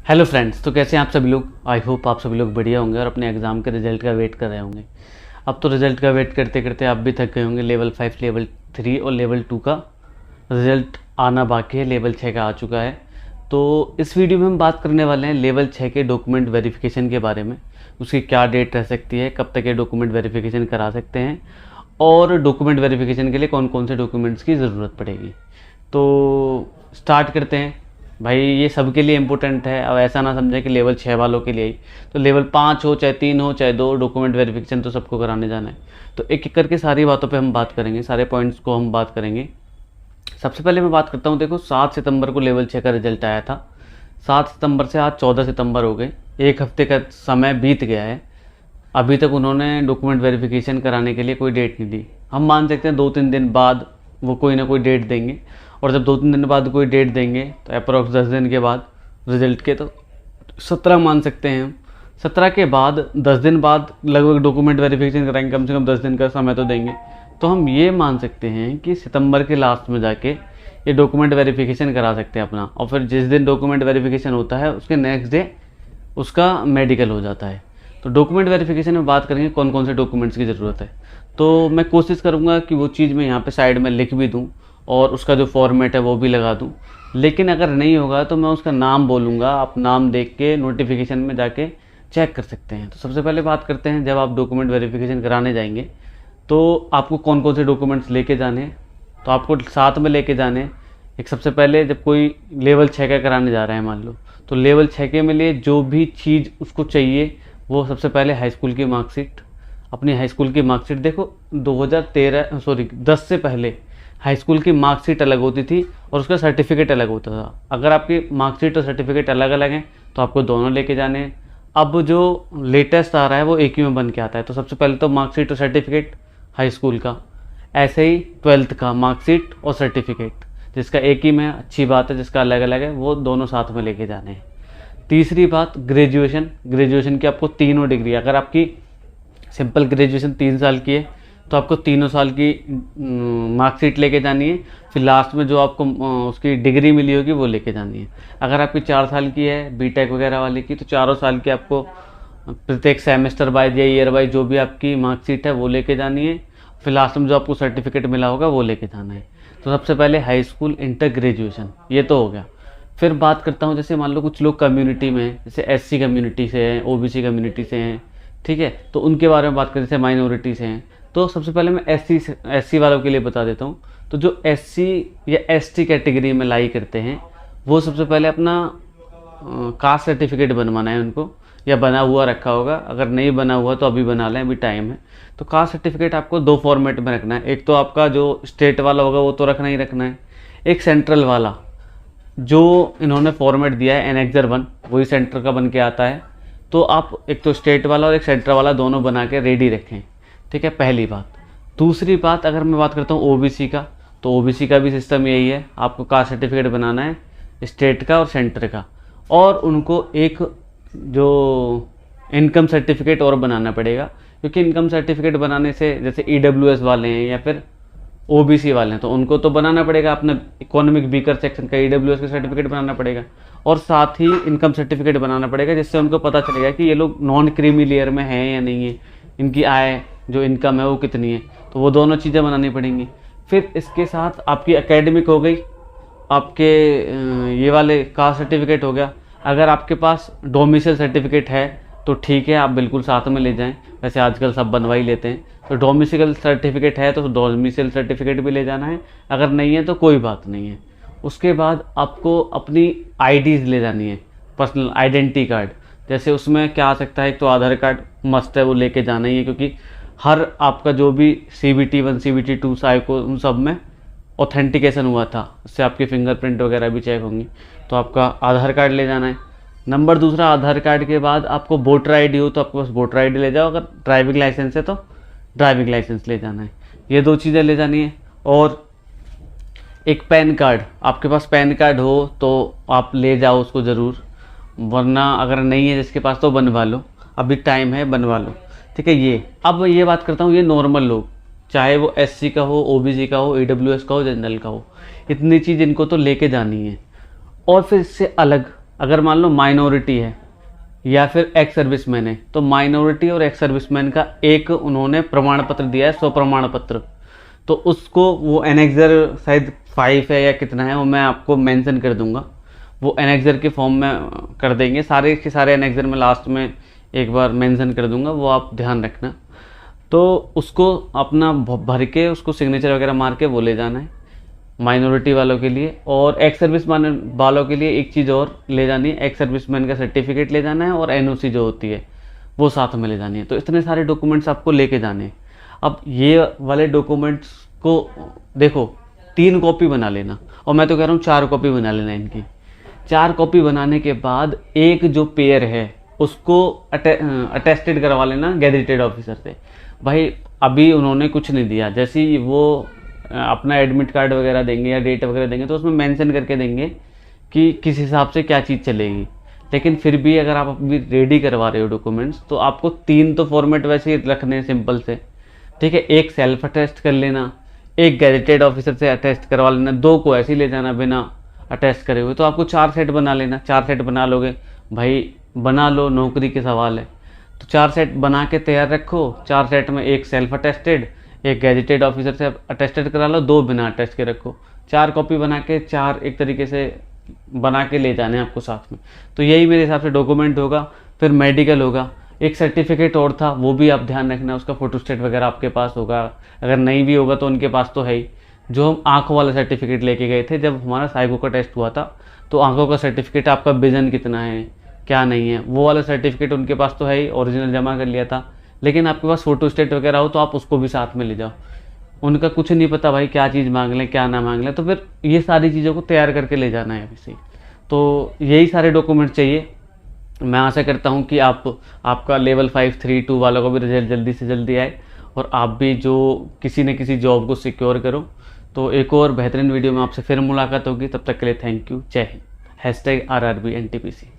Hello friends, तो कैसे हैं आप सभी लोग। आई होप आप सभी लोग बढ़िया होंगे और अपने एग्ज़ाम के रिजल्ट का वेट कर रहे होंगे। अब तो रिजल्ट का वेट करते करते आप भी थक गए होंगे। लेवल 5, लेवल 3 और लेवल 2 का रिजल्ट आना बाकी है, लेवल 6 का आ चुका है। तो इस वीडियो में हम बात करने वाले हैं लेवल 6 के डॉक्यूमेंट वेरिफिकेशन के बारे में। उसकी क्या डेट रह सकती है, कब तक ये डॉक्यूमेंट वेरिफिकेशन करा सकते हैं और डॉक्यूमेंट वेरिफिकेशन के लिए कौन कौन से डॉक्यूमेंट्स की ज़रूरत पड़ेगी। तो स्टार्ट करते हैं। भाई ये सबके लिए इम्पोर्टेंट है। अब ऐसा ना समझें कि लेवल 6 वालों के लिए ही। तो लेवल 5 हो चाहे 3 हो चाहे 2, डॉक्यूमेंट वेरिफिकेशन तो सबको कराने जाना है। तो एक एक करके सारी बातों पे हम बात करेंगे, सारे पॉइंट्स को हम बात करेंगे। सबसे पहले मैं बात करता हूँ, देखो 7 सितंबर को लेवल 6 का रिजल्ट आया था। 7 सितंबर से आज 14 सितंबर हो गए, एक हफ्ते का समय बीत गया है। अभी तक उन्होंने डॉक्यूमेंट वेरिफिकेशन कराने के लिए कोई डेट नहीं दी। हम मान सकते हैं 2-3 दिन बाद वो कोई ना कोई डेट देंगे, और जब 2-3 दिन बाद कोई डेट देंगे तो अप्रॉक्स 10 दिन के बाद रिजल्ट के, तो 17 मान सकते हैं हम। 17 के बाद 10 दिन बाद लगभग डॉक्यूमेंट वेरिफिकेशन कराएंगे, कम से कम 10 दिन का समय तो देंगे। तो हम ये मान सकते हैं कि सितंबर के लास्ट में जाके ये डॉक्यूमेंट वेरिफिकेशन करा सकते हैं अपना, और फिर जिस दिन डॉक्यूमेंट वेरिफिकेशन होता है उसके नेक्स्ट डे उसका मेडिकल हो जाता है। तो डॉक्यूमेंट वेरिफिकेशन में बात करेंगे कौन कौन से डॉक्यूमेंट्स की ज़रूरत है। तो मैं कोशिश करूँगा कि वो चीज़ मैं यहाँ पे साइड में लिख भी दूँ और उसका जो फॉर्मेट है वो भी लगा दूँ। लेकिन अगर नहीं होगा तो मैं उसका नाम बोलूँगा, आप नाम देख के नोटिफिकेशन में जाके चेक कर सकते हैं। तो सबसे पहले बात करते हैं, जब आप डॉक्यूमेंट वेरिफिकेशन कराने जाएंगे तो आपको कौन कौन से डॉक्यूमेंट्स लेके जाने हैं। तो आपको साथ में लेके जाने हैं। एक सबसे पहले, जब कोई लेवल 6 का कराने जा रहा है मान लो, तो लेवल 6 के में लिए जो भी चीज़ उसको चाहिए वो सबसे पहले हाई स्कूल की मार्कशीट, अपनी हाई स्कूल की मार्कशीट। देखो 10 से पहले हाई स्कूल की मार्कशीट अलग होती थी और उसका सर्टिफिकेट अलग होता था। अगर आपकी मार्कशीट और सर्टिफिकेट अलग अलग हैं तो आपको दोनों लेके जाने हैं। अब जो लेटेस्ट आ रहा है वो एक ही में बन के आता है। तो सबसे पहले तो मार्कशीट और सर्टिफिकेट हाई स्कूल का, ऐसे ही 12th का मार्कशीट और सर्टिफिकेट, जिसका एक ही में अच्छी बात है, जिसका अलग अलग है वो दोनों साथ में लेके जाने हैं। तीसरी बात, ग्रेजुएशन की आपको तीनों डिग्री, अगर आपकी सिंपल ग्रेजुएशन 3 साल की है तो आपको तीनों साल की मार्कशीट लेके जानी है। फिर लास्ट में जो आपको उसकी डिग्री मिली होगी वो लेके जानी है। अगर आपकी 4 साल की है बीटेक वगैरह वाले की, तो चारों साल की आपको प्रत्येक सेमेस्टर वाइज या ईयर वाइज जो भी आपकी मार्कशीट है वो लेके जानी है। फिर लास्ट में जो आपको सर्टिफिकेट मिला होगा वो लेके जाना है। तो सबसे पहले हाई स्कूल, इंटर, ग्रेजुएशन, ये तो हो गया। फिर बात करता हूँ, जैसे मान लो कुछ लोग कम्युनिटी में हैं, जैसे एससी कम्युनिटी से हैं, ओबीसी कम्युनिटी से हैं, ठीक है, तो उनके बारे में बात करें, जैसे माइनॉरिटी से हैं। तो सबसे पहले मैं एससी वालों के लिए बता देता हूँ। तो जो एससी या एसटी कैटेगरी में लाई करते हैं वो सबसे पहले अपना कास्ट सर्टिफिकेट बनवाना है उनको, या बना हुआ रखा होगा। अगर नहीं बना हुआ तो अभी बना लें, अभी टाइम है। तो कास्ट सर्टिफिकेट आपको 2 फॉर्मेट में रखना है। एक तो आपका जो स्टेट वाला होगा वो तो रखना ही रखना है, एक सेंट्रल वाला जो इन्होंने फॉर्मेट दिया है एनेक्सर 1, वही सेंटर का बन के आता है। तो आप एक तो स्टेट वाला और एक सेंटर वाला दोनों बना के रेडी रखें, ठीक है, पहली बात। दूसरी बात, अगर मैं बात करता हूँ ओबीसी का, तो ओबीसी का भी सिस्टम यही है, आपको कास्ट सर्टिफिकेट बनाना है स्टेट का और सेंटर का, और उनको एक जो इनकम सर्टिफिकेट और बनाना पड़ेगा। क्योंकि इनकम सर्टिफिकेट बनाने से, जैसे ईडब्ल्यूएस वाले हैं या फिर ओबीसी वाले हैं, तो उनको तो बनाना पड़ेगा अपना इकोनॉमिक वीकर सेक्शन का ईडब्ल्यूएस का सर्टिफिकेट बनाना पड़ेगा, और साथ ही इनकम सर्टिफिकेट बनाना पड़ेगा, जिससे उनको पता चलेगा कि ये लोग नॉन क्रीमी लेयर में हैं या नहीं है, इनकी आय जो इनकम है वो कितनी है। तो वो दोनों चीज़ें बनानी पड़ेंगी। फिर इसके साथ आपकी एकेडमिक हो गई, आपके ये वाले कास्ट सर्टिफिकेट हो गया। अगर आपके पास डोमिसाइल सर्टिफिकेट है तो ठीक है, आप बिल्कुल साथ में ले जाएं, वैसे आजकल सब बनवा ही लेते हैं। तो डोमिसाइल सर्टिफिकेट है तो डोमिसाइल सर्टिफिकेट भी ले जाना है, अगर नहीं है तो कोई बात नहीं है। उसके बाद आपको अपनी आईडीज़ ले जानी है, पर्सनल आइडेंटिटी कार्ड। जैसे उसमें क्या आ सकता है, एक तो आधार कार्ड मस्ट है, वो लेके जाना ही है, क्योंकि हर आपका जो भी CBT 1 CBT 2 साइको उन सब में ऑथेंटिकेशन हुआ था, उससे आपकी फिंगरप्रिंट वगैरह भी चेक होंगी। तो आपका आधार कार्ड ले जाना है। नंबर दूसरा, आधार कार्ड के बाद आपको वोटर आईडी हो तो आपके पास वोटर आईडी ले जाओ, अगर ड्राइविंग लाइसेंस है तो ड्राइविंग लाइसेंस ले जाना है। ये 2 चीज़ें ले जानी है। और एक पैन कार्ड, आपके पास पैन कार्ड हो तो आप ले जाओ उसको ज़रूर, वरना अगर नहीं है जिसके पास तो बनवा लो, अभी टाइम है, बनवा लो, ठीक है। ये अब ये बात करता हूँ, ये नॉर्मल लोग, चाहे वो एससी का हो, ओबीसी का हो, ईडब्ल्यूएस का हो, जनरल का हो, इतनी चीज़ इनको तो लेके जानी है। और फिर इससे अलग अगर मान लो माइनॉरिटी है या फिर एक्स सर्विसमैन है, तो माइनॉरिटी और एक्स सर्विसमैन का एक उन्होंने प्रमाण पत्र दिया है, 100 प्रमाण पत्र, तो उसको वो एनेक्सर शायद 5 है या कितना है, वो मैं आपको मेंशन कर दूंगा, वो एनेक्सर के फॉर्म में कर देंगे, सारे के सारे एनेक्सर में लास्ट में एक बार मेंशन कर दूंगा, वो आप ध्यान रखना। तो उसको अपना भर के उसको सिग्नेचर वगैरह मार के वो ले जाना है माइनॉरिटी वालों के लिए। और एक्स सर्विस वालों के लिए एक चीज़ और ले जानी है, एक्स सर्विसमैन का सर्टिफिकेट ले जाना है और एनओसी जो होती है वो साथ में ले जानी है। तो इतने सारे डॉक्यूमेंट्स आपको लेके जाने हैं। अब ये वाले डॉक्यूमेंट्स को देखो 3 कॉपी बना लेना, और मैं तो कह रहा हूँ 4 कॉपी बना लेना इनकी। 4 कॉपी बनाने के बाद एक जो पेयर है उसको अटेस्टेड करवा लेना गैजेटेड ऑफिसर से। भाई अभी उन्होंने कुछ नहीं दिया, जैसे ही वो अपना एडमिट कार्ड वगैरह देंगे या डेट वगैरह देंगे तो उसमें मेंशन करके देंगे कि किस हिसाब से क्या चीज़ चलेगी। लेकिन फिर भी अगर आप अभी रेडी करवा रहे हो डॉक्यूमेंट्स, तो आपको 3 तो फॉर्मेट वैसे ही रखने हैं सिंपल से, ठीक है। एक सेल्फ अटेस्ट कर लेना, एक गैजेटेड ऑफिसर से अटेस्ट करवा लेना, 2 को ऐसे ही ले जाना बिना अटेस्ट करे हुए। तो आपको 4 सेट बना लेना। 4 सेट बना लोगे भाई, बना लो, नौकरी के सवाल है। तो 4 सेट बना के तैयार रखो। 4 सेट में एक सेल्फ अटेस्टेड, एक गैजेटेड ऑफिसर से अटेस्टेड करा लो, 2 बिना अटेस्ट के रखो। 4 कॉपी बना के 4 एक तरीके से बना के ले जाने हैं आपको साथ में। तो यही मेरे हिसाब से डॉक्यूमेंट होगा। फिर मेडिकल होगा, एक सर्टिफिकेट और था, वो भी आप ध्यान रखना, उसका फोटोस्टेट वगैरह आपके पास होगा। अगर नहीं भी होगा तो उनके पास तो है ही। जो हम आँखों वाला सर्टिफिकेट लेके गए थे जब हमारा साइको का टेस्ट हुआ था, तो आँखों का सर्टिफिकेट, आपका विजन कितना है क्या नहीं है, वो वाला सर्टिफिकेट उनके पास तो है ही, ओरिजिनल जमा कर लिया था। लेकिन आपके पास फोटोस्टेट वगैरह हो तो आप उसको भी साथ में ले जाओ। उनका कुछ नहीं पता भाई क्या चीज़ मांग लें क्या ना मांग लें, तो फिर ये सारी चीज़ों को तैयार करके ले जाना है अभी से। तो यही सारे डॉक्यूमेंट चाहिए। मैं आशा करता हूँ कि आपका लेवल 5, 3, 2 वालों का भी रिजल्ट जल्दी से जल्दी आए और आप भी जो किसी न किसी जॉब को सिक्योर करो। तो एक और बेहतरीन वीडियो में आपसे फिर मुलाकात होगी। तब तक के लिए थैंक यू। जय हिंद। #RRBNTPC।